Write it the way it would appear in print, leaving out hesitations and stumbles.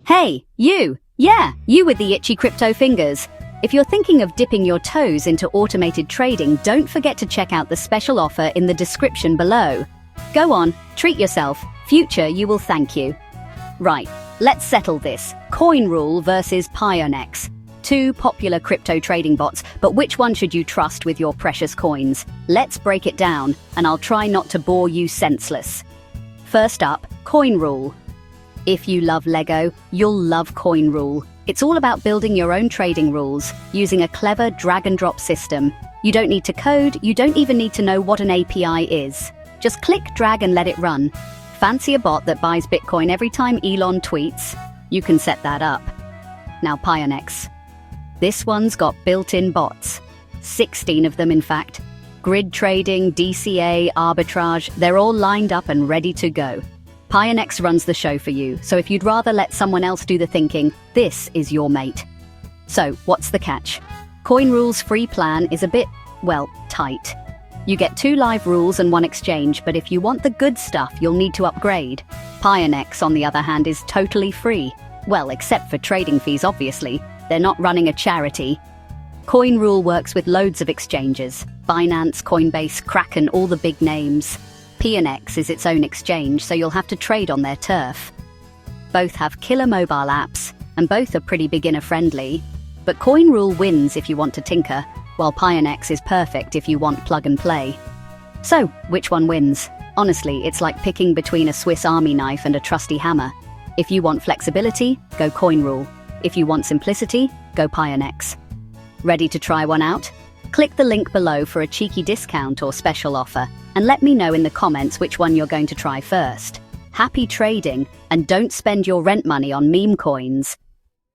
Hey, you! Yeah, you with the itchy crypto fingers. If you're thinking of dipping your toes into automated trading, don't forget to check out the special offer in the description below. Go on, treat yourself. Future you will thank you. Right, let's settle this. Coinrule versus Pionex. Two popular crypto trading bots, but which one should you trust with your precious coins? Let's break it down, and I'll try not to bore you senseless. First up, Coinrule. If you love Lego, you'll love Coinrule. It's all about building your own trading rules, using a clever drag-and-drop system. You don't need to code, you don't even need to know what an API is. Just click, drag, and let it run. Fancy a bot that buys Bitcoin every time Elon tweets? You can set that up. Now Pionex. This one's got built-in bots. 16 of them, in fact. Grid trading, DCA, arbitrage, they're all lined up and ready to go. Pionex runs the show for you, so if you'd rather let someone else do the thinking, this is your mate. So, what's the catch? Coinrule's free plan is a bit, well, tight. You get 2 live rules and 1 exchange, but if you want the good stuff, you'll need to upgrade. Pionex, on the other hand, is totally free. Well, except for trading fees, obviously. They're not running a charity. Coinrule works with loads of exchanges. Binance, Coinbase, Kraken, all the big names. Pionex is its own exchange, so you'll have to trade on their turf. Both have killer mobile apps, and both are pretty beginner-friendly. But Coinrule wins if you want to tinker, while Pionex is perfect if you want plug and play. So, which one wins? Honestly, it's like picking between a Swiss Army knife and a trusty hammer. If you want flexibility, go Coinrule. If you want simplicity, go Pionex. Ready to try one out? Click the link below for a cheeky discount or special offer, and let me know in the comments which one you're going to try first. Happy trading, and don't spend your rent money on meme coins.